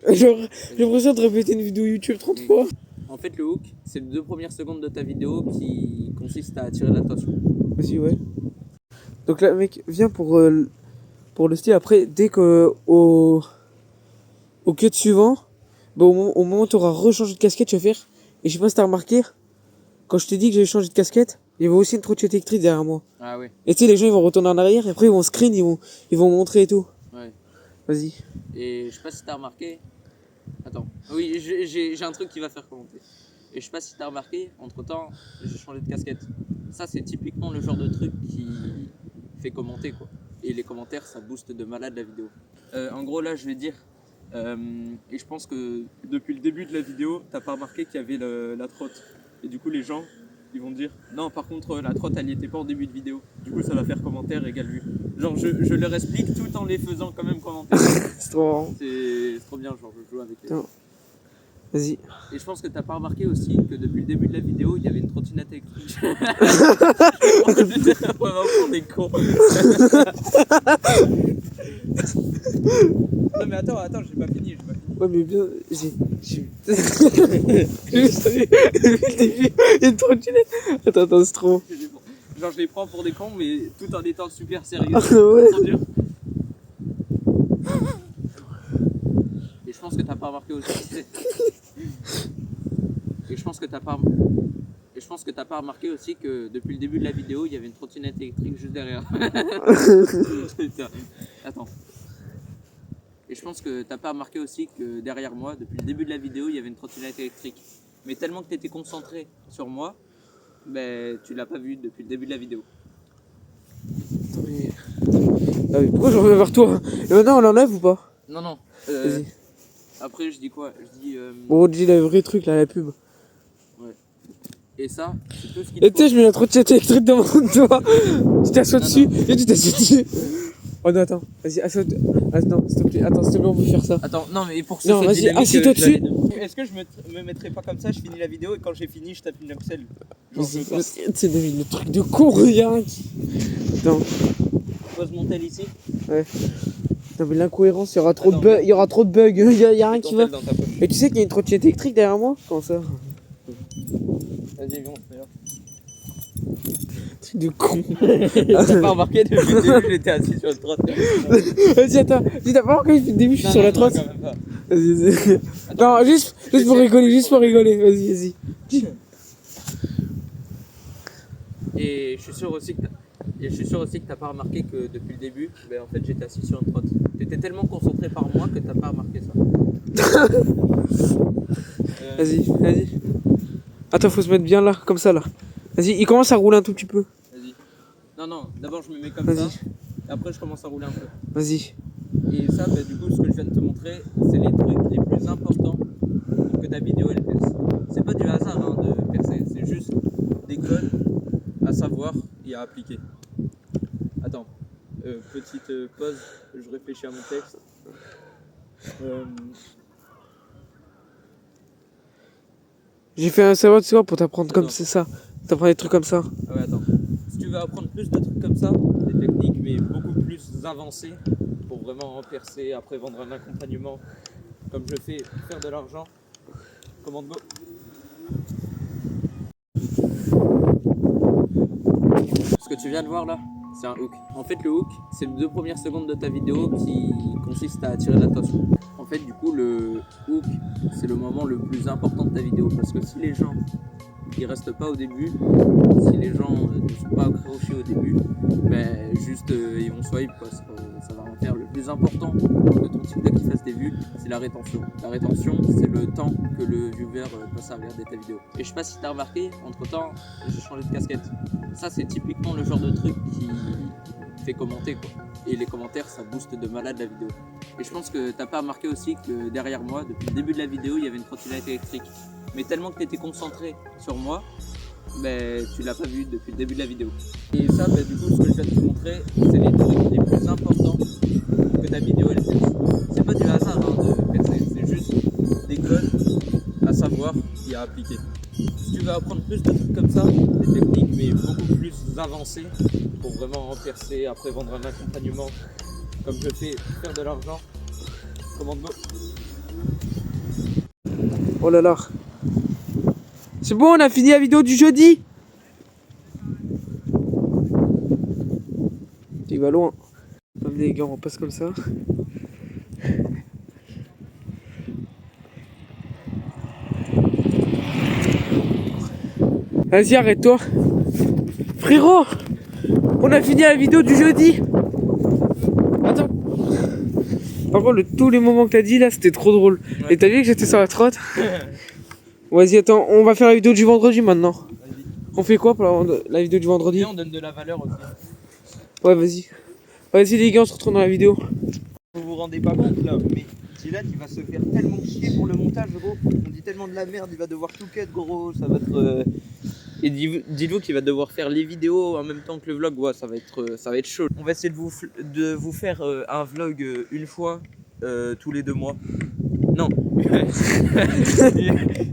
Genre, j'ai l'impression de répéter une vidéo YouTube 30 fois. En fait, le hook, c'est les 2 premières secondes de ta vidéo qui consiste à attirer l'attention. Vas-y, ouais. Donc là, mec, viens pour le style. Après, dès que au cut suivant, bah, au moment où tu auras rechangé de casquette, tu vas faire. Et je sais pas si t'as remarqué, quand je t'ai dit que j'avais changé de casquette, il y avait aussi une trottinette électrique derrière moi. Ah oui. Et tu sais, les gens ils vont retourner en arrière et après ils vont screen, ils vont montrer et tout. Ouais. Vas-y. Et je sais pas si t'as remarqué. Attends. Oui, j'ai un truc qui va faire commenter. Et je sais pas si t'as remarqué, entre temps, j'ai changé de casquette. Ça, c'est typiquement le genre de truc qui fait commenter quoi. Et les commentaires, ça booste de malade la vidéo. En gros, là, je vais dire. Et je pense que depuis le début de la vidéo, t'as pas remarqué qu'il y avait la trotte. Et du coup, les gens, ils vont dire non, par contre, la trotte, elle y était pas en début de vidéo. Du coup, ça va faire commentaire égale vue. Genre, je leur explique tout en les faisant quand même commenter. C'est trop marrant. C'est trop bien, genre, je joue avec les. Attends. Vas-y. Et je pense que t'as pas remarqué aussi que depuis le début de la vidéo, il y avait une trottinette électrique. On va prendre des cons. Non mais attends, j'ai pas fini. Ouais, mais bien, j'ai juste vu le début, il y a une trottinette. Attends, c'est trop. Genre je les prends pour des cons, mais tout en étant super sérieux. Ah ouais. Trop dur. Et je pense que t'as pas remarqué aussi. Et je pense que t'as pas remarqué aussi que depuis le début de la vidéo, il y avait une trottinette électrique juste derrière. Putain. Attends. Et je pense que t'as pas remarqué aussi que derrière moi, depuis le début de la vidéo, il y avait une trottinette électrique. Mais tellement que t'étais concentré sur moi, ben tu l'as pas vu depuis le début de la vidéo. Attends, mais... Ah, mais pourquoi je reviens vers toi? Et maintenant on l'enlève ou pas? Non. Vas-y. Après je dis quoi? Je dis. Bon, on dit le vrai truc là, la pub. Ouais. Et ça, c'est tout ce qu'il Et tu sais, faut. je mets la trottinette électrique devant toi. Tu t'assois Non, dessus et tu t'assois dessus. Oh non, attends, vas-y, assois. Attends, s'il te plaît, on peut faire ça. Attends, non, mais pour que Non, soit vas-y, dynamique, assis-toi je vais aller dessus. de- Est-ce que je me mettrais pas comme ça, je finis la vidéo et quand j'ai fini, je tape une Axel. Genre, je passe. C'est le truc de con, regarde. Attends, Pose mon tel ici. non mais l'incohérence, il y aura trop de Attends. bugs, il y a rien Ton qui va. tel dans ta poche. Et tu sais qu'il y a une trottinette électrique derrière moi? Comment ça? Vas-y, viens, on fait là. Truc de con. T'as pas remarqué depuis le début, j'étais assis sur le trottoir. Vas-y, attends, dis t'as pas remarqué depuis le début, je suis sur la trotte? quand même pas. Vas-y. Non, juste pour rigoler, vas-y. Et je suis sûr aussi que t'as pas remarqué que depuis le début, ben, en fait j'étais assis sur une trotte. T'étais tellement concentré par moi que t'as pas remarqué ça. Vas-y. Attends, faut se mettre bien là, comme ça là. Vas-y, il commence à rouler un tout petit peu. Vas-y. Non, d'abord je me mets comme Vas-y. ça. Et après je commence à rouler un peu. Vas-y. Et ça, ben, du coup, ce que je viens de te montrer, c'est les trucs les plus importants pour que ta vidéo elle perce. C'est pas du hasard hein, de percer, c'est juste des codes à savoir et à appliquer. Attends, petite pause, je réfléchis à mon texte. J'ai fait un savoir, tu vois, pour t'apprendre comme Attends. c'est ça. T'apprends des trucs comme ça. Ah ouais, attends. Si tu veux apprendre plus de trucs comme ça, des techniques mais beaucoup plus avancées pour vraiment percer, après vendre un accompagnement, comme je fais, faire de l'argent, commande go. Ce que tu viens de voir là, c'est un hook. En fait, le hook, c'est les 2 premières secondes de ta vidéo qui consiste à attirer l'attention. En fait, du coup, le hook, c'est le moment le plus important de ta vidéo parce que si les gens ils restent pas au début, si les gens ne sont pas accrochés au début, ben juste ils vont swipe quoi. Ça va rien faire. Le plus important que ton TikTok qui fasse des vues, c'est la rétention. La rétention, c'est le temps que le viewer passe à regarder ta vidéo. Et je sais pas si t'as remarqué, entre temps, j'ai changé de casquette. Ça, c'est typiquement le genre de truc qui fait commenter quoi. Et les commentaires, ça booste de malade la vidéo. Et je pense que t'as pas remarqué aussi que derrière moi, depuis le début de la vidéo, il y avait une trottinette électrique. Mais tellement que tu étais concentré sur moi, ben, tu l'as pas vu depuis le début de la vidéo. Et ça, ben, du coup, ce que je viens de te montrer, c'est les trucs les plus importants pour que ta vidéo elle perce. C'est pas du hasard hein, de percer, c'est juste des codes à savoir et à appliquer. Si tu veux apprendre plus de trucs comme ça, des techniques mais beaucoup plus avancées pour vraiment percer, après vendre un accompagnement, comme je fais, faire de l'argent, commande go. Oh là là. C'est bon, on a fini la vidéo du jeudi. Il va loin. Allez les gars, on passe comme ça. Vas-y, arrête-toi. Frérot, on a fini la vidéo du jeudi. Attends. Par contre, tous les moments que t'as dit là, c'était trop drôle. Ouais. Et t'as vu que j'étais sur la trotte? Vas-y, attends, on va faire la vidéo du vendredi maintenant. Vas-y. On fait quoi pour la vidéo du vendredi? Viens, on donne de la valeur aussi. Ouais, vas-y. Vas-y les gars, on se retrouve dans la vidéo. Vous vous rendez pas compte là, mais Dylan il va se faire tellement chier pour le montage gros. On dit tellement de la merde, il va devoir tout cut gros, ça va être... Et dites-vous qu'il va devoir faire les vidéos en même temps que le vlog, ouais, ça va être chaud. On va essayer de vous faire un vlog une fois tous les 2 mois. Non,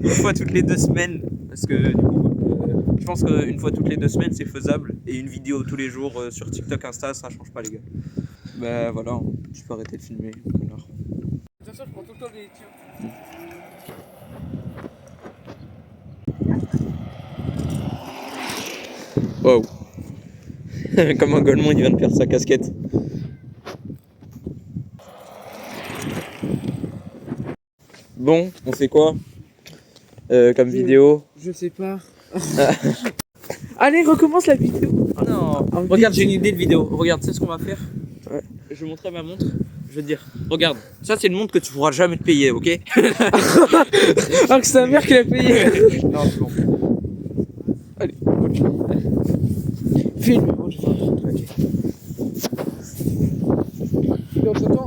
une fois toutes les 2 semaines, parce que du coup, je pense qu'une fois toutes les 2 semaines c'est faisable, et une vidéo tous les jours sur TikTok, Insta, ça change pas les gars. Bah voilà, tu peux arrêter de filmer, connard. Attention, je prends tout le temps des tiens. Wow. Comme un golemon, il vient de perdre sa casquette. Bon, on fait quoi comme vidéo? Je sais pas. Allez, recommence la vidéo. Oh non. Regarde, j'ai une idée de vidéo. Regarde, tu sais ce qu'on va faire? Ouais. Je vais montrer ma montre. Je vais te dire, regarde, ça c'est une montre que tu pourras jamais te payer, ok? Ah, que c'est ta mère qui l'a payé. Non, c'est bon. Allez, continue. Filme.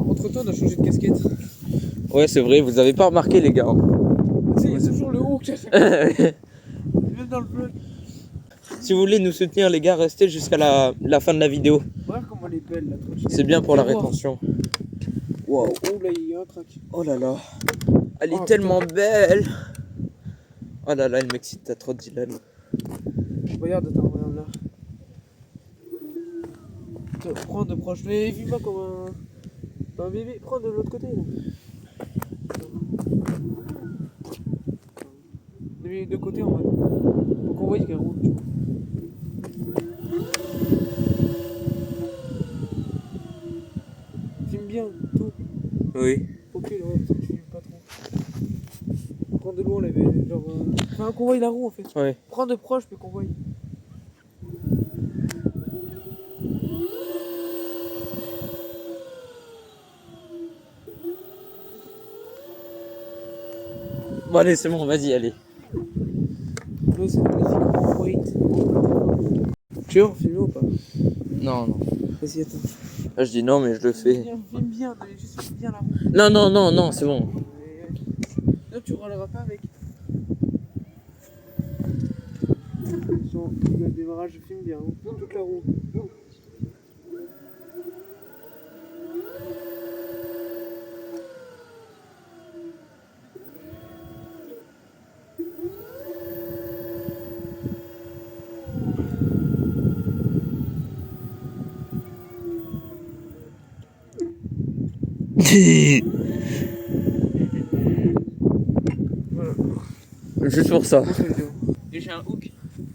Entre-temps, on a changé de casquette. Ouais, c'est vrai, vous avez pas remarqué les gars. Tu sais, il y a toujours le haut qui a fait. même dans le vlog. Si vous voulez nous soutenir les gars, restez jusqu'à la fin de la vidéo. Regarde comment elle est belle la trottinette. C'est bien pour la Viens voir. rétention. Waouh, oh là il y a un crack. Oh là là. Elle est Oh, tellement belle. Oh là là, elle m'excite, t'as trop de Dylan. Regarde, attends, regarde là. Prends de proche, mais vis-moi comme un bébé. Prends de l'autre côté là. De deux côtés en mode. Pour qu'on voit qu'elle roule. Tu vois. Filme bien, tout. Oui. Ok, ouais, parce que tu filmes pas trop. Prends de loin, là, mais genre. Enfin, qu'on voit la roue en fait. Ouais. Prends de proche, mais qu'on voit. Bon allez, c'est bon, vas-y, allez. Là, c'est magnifique. Wait. Tu veux, on filme ou pas? Non, non. Vas-y, attends. Là, je dis non, mais je le fais. Filme bien, mais juste filme bien la roue. Non, non, non, non, c'est bon. Là, tu rouleras pas avec. Attention, le démarrage, je filme bien. Hein. Toute la roue. Voilà. Juste pour ça. Bon, c'est vidéo. Et j'ai un hook.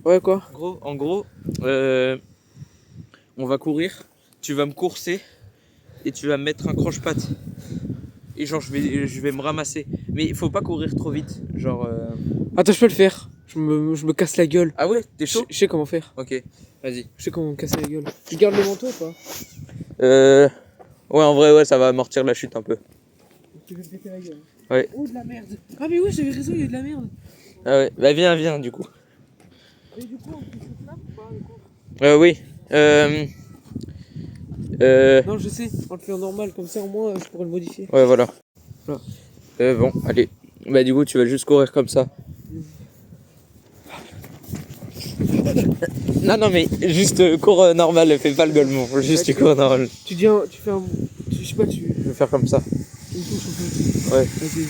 Ouais, quoi? En gros, on va courir. Tu vas me courser et tu vas me mettre un croche-patte. Et genre, je vais me ramasser. Mais il faut pas courir trop vite. Genre. Attends, je peux le faire. Je me casse la gueule. Ah ouais, t'es Je chaud? sais comment faire. Ok, vas-y. Je sais comment me casser la gueule. Tu gardes le manteau ou pas? Ouais, en vrai, ouais, ça va amortir la chute un peu. Tu veux te péter la gueule. Ouais. Oh, de la merde. Ah, mais oui, j'avais raison, il y a de la merde. Ah ouais, bah viens, du coup. Et du coup, on peut se là ou pas? Du coup Oui. Non, je sais, on le fait en normal, comme ça au moins je pourrais le modifier. Ouais, voilà. Voilà. Bon, allez. Bah du coup, tu vas juste courir comme ça. Non, mais juste cours normal, fais pas le golemon. Juste tu cours normal. Tu dis tu fais un. Je sais pas, Je vais faire comme ça. Une touche un peu. Ouais. Vas-y,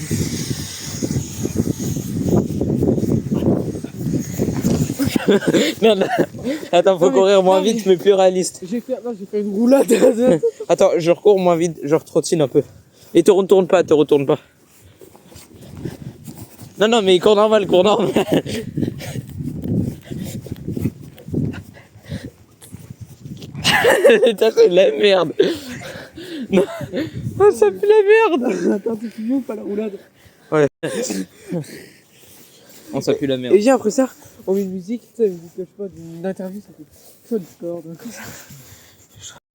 Non. Attends, faut Non, mais- courir moins non, mais- vite, mais plus réaliste. j'ai fait une roulade. Attends, je recours moins vite, je trottine un peu. Et te retourne pas. Non, mais cours normal. Putain, c'est de la merde. Non. Oh, ça pue la merde. Attends, tu filmes ou pas la roulade? On ça pue la Et merde. viens après ça, on met une musique, tu sais, une musique, je sais pas, d'une interview, ça fait soit du sport, comme ça.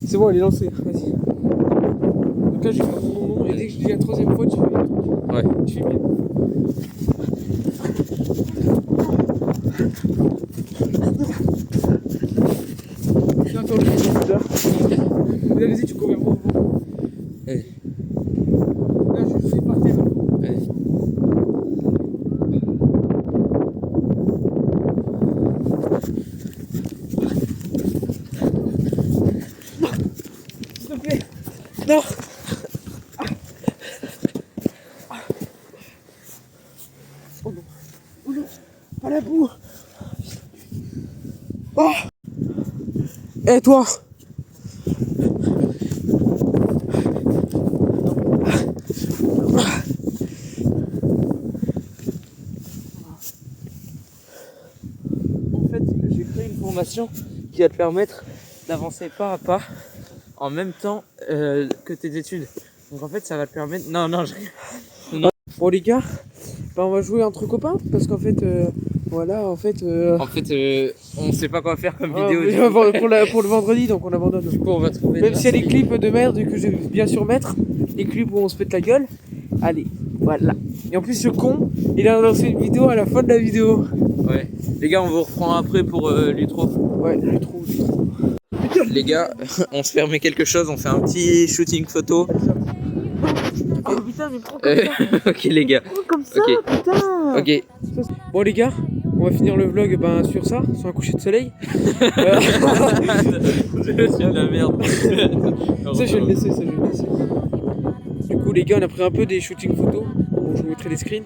C'est bon, elle est lancée, vas-y. Donc là, je vais faire mon nom, et dès que je dis la troisième fois, tu fais bien. Ouais. Tu fais bien. Viens, attends, je vais là. Là, vas-y, tu cours vers moi. Ouais. Là, je fais par terre. Ouais. S'il te plaît. Non. Oh non. Oh non. Pas la boue. Oh. Eh toi. En fait, j'ai créé une formation qui va te permettre d'avancer pas à pas en même temps que tes études. Donc en fait, ça va te permettre... Non, Bon les gars, bah, on va jouer entre copains parce qu'en fait, voilà, en fait, En fait, on sait pas quoi faire comme ah, vidéo. mais du coup. pour le vendredi, donc on abandonne. Du coup, on va trouver... Même s'il y a des clips de merde que je vais bien sûr mettre, les clips où on se pète la gueule, allez, voilà. Et en plus ce con, il a lancé une vidéo à la fin de la vidéo. Ouais. Les gars, on vous reprend après pour l'utro. Ouais, lui trop. Les gars, on se permet quelque chose, on fait un petit shooting photo. Oh putain, mais prends comme ça, Ok les gars, prends comme ça, ok. putain. Ok. Bon les gars, on va finir le vlog sur ça, sur un coucher de soleil. C'est de la merde. Ça je vais le laisser, Du coup les gars on a pris un peu des shootings photos, bon, je vous mettrai les screens.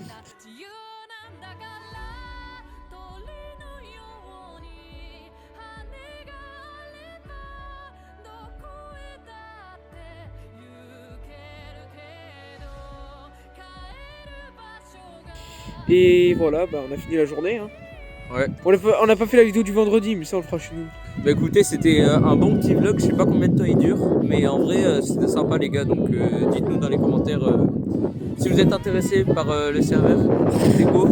Et voilà, on a fini la journée. Hein. Ouais. On n'a pas fait la vidéo du vendredi, mais ça on le fera chez nous. Bah écoutez, c'était un bon petit vlog, je sais pas combien de temps il dure, mais en vrai c'était sympa les gars, donc dites-nous dans les commentaires si vous êtes intéressés par le serveur, c'est beau.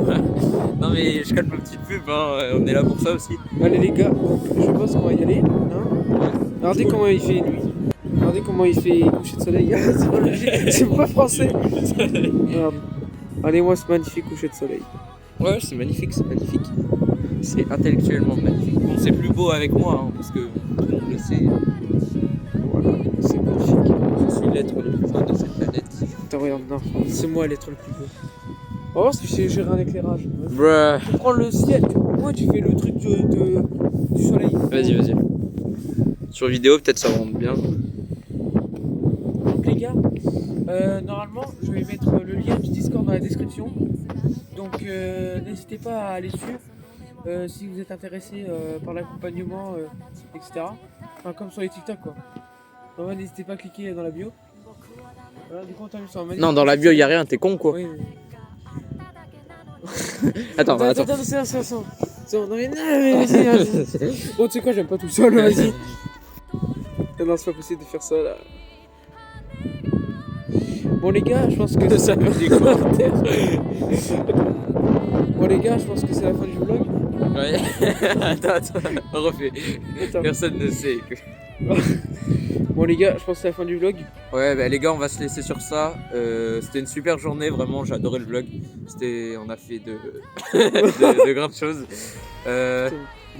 Non mais je calme ma petite pub, hein, on est là pour ça aussi. Allez les gars, je pense qu'on va y aller. Hein. Ouais. Regardez comment il fait nuit. Regardez comment il fait coucher de soleil. C'est pas français. Regarde. Allez-moi ce magnifique coucher de soleil. Ouais, c'est magnifique, c'est magnifique. C'est intellectuellement magnifique. Bon, c'est plus beau avec moi, hein, parce que tout le monde le sait. Voilà, c'est magnifique. Je suis l'être le plus beau de cette planète. Attends, regarde, non, c'est moi l'être le plus beau. On va voir si je sais gérer un éclairage. Bruh. Tu prends le ciel, moi tu fais le truc du soleil. Vas-y. Sur vidéo, peut-être ça rentre bien. Donc les gars, normalement je vais mettre le lien du Discord dans la description. Donc n'hésitez pas à aller dessus si vous êtes intéressé par l'accompagnement, etc. Enfin comme sur les TikTok quoi. Donc n'hésitez pas à cliquer dans la bio. Voilà, du coup on termine sur un magnifique. Non, dans la bio, y'a rien, t'es con quoi. Oui. Attends. C'est bon. Non mais vas-y. Bon tu sais quoi, j'aime pas tout seul, vas-y. Non, c'est pas possible de faire ça là. Bon les gars, je pense que Ça me dit commentaires. Bon les gars, je pense que c'est la fin du vlog. Ouais. Attends, on refait. Attends. Personne ne sait. Bon les gars, je pense que c'est la fin du vlog. Ouais, bah les gars, on va se laisser sur ça. C'était une super journée, vraiment, j'ai adoré le vlog. On a fait de grandes choses.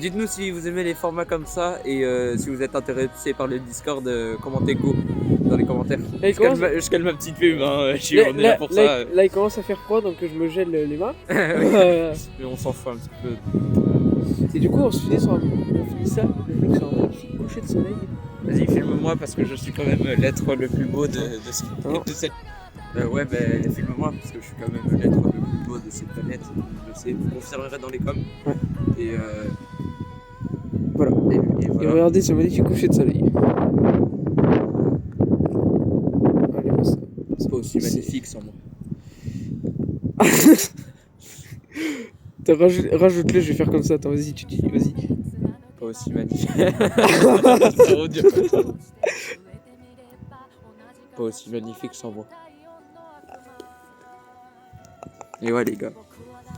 Dites-nous si vous aimez les formats comme ça et si vous êtes intéressé par le Discord, commentez go dans les commentaires. Là, Je calme ma petite pub, hein. On est là pour ça. Là, il commence à faire froid donc je me gèle les mains. Mais on s'en fout un petit peu. Et du coup, on finit ça, le vlog sur un magnifique coucher de soleil. Vas-y, filme-moi parce que je suis quand même l'être le plus beau de cette. Ouais, filme-moi parce que je suis quand même l'être le plus beau de cette planète. Je sais, vous confirmerez dans les coms. Ouais. Et voilà. Et Et voilà. regardez ce magnifique coucher de soleil. Allez, ça. C'est pas aussi magnifique sans moi. Rajoute-le, je vais faire comme ça. Attends, vas-y, tu dis, vas-y. Pas aussi magnifique. C'est trop dur. Pas aussi magnifique sans moi. Et ouais les gars.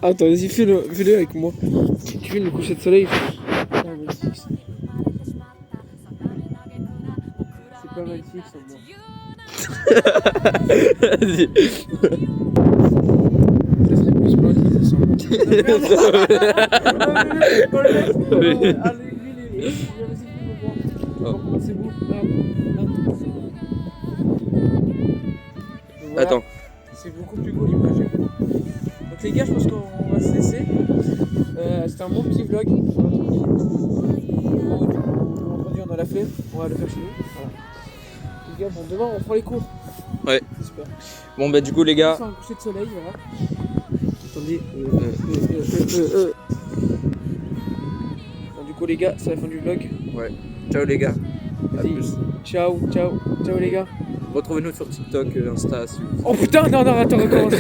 Attends, vas-y, fais-le avec moi. Tu fais le coucher de soleil. Ah, magnifique. C'est pas magnifique sans moi. Vas-y. Ça serait plus magnifique sans moi. C'est bon. Voilà. Attends. C'est beaucoup plus beau l'image. Donc les gars, je pense qu'on va se laisser. C'était un bon petit vlog. Vendredi on a la flemme, on va le faire chez nous. Voilà. Les gars, bon demain on prend les cours. Ouais. J'espère. Bon bah du coup les gars. C'est un coucher de soleil, voilà. Attendez. Bon du coup les gars, c'est la fin du vlog. Ouais. Ciao les gars. À Vas-y. plus. Ciao les gars. Retrouvez-nous sur TikTok, Insta si vous... Oh putain, non, attends, recommence.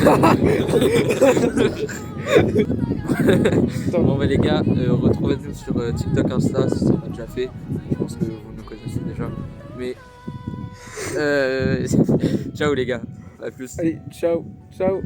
Bon bah les gars, retrouvez-nous sur TikTok, Insta si c'est pas déjà fait. Je pense que vous nous connaissez déjà. Mais ciao les gars, à plus. Allez, ciao. Ciao.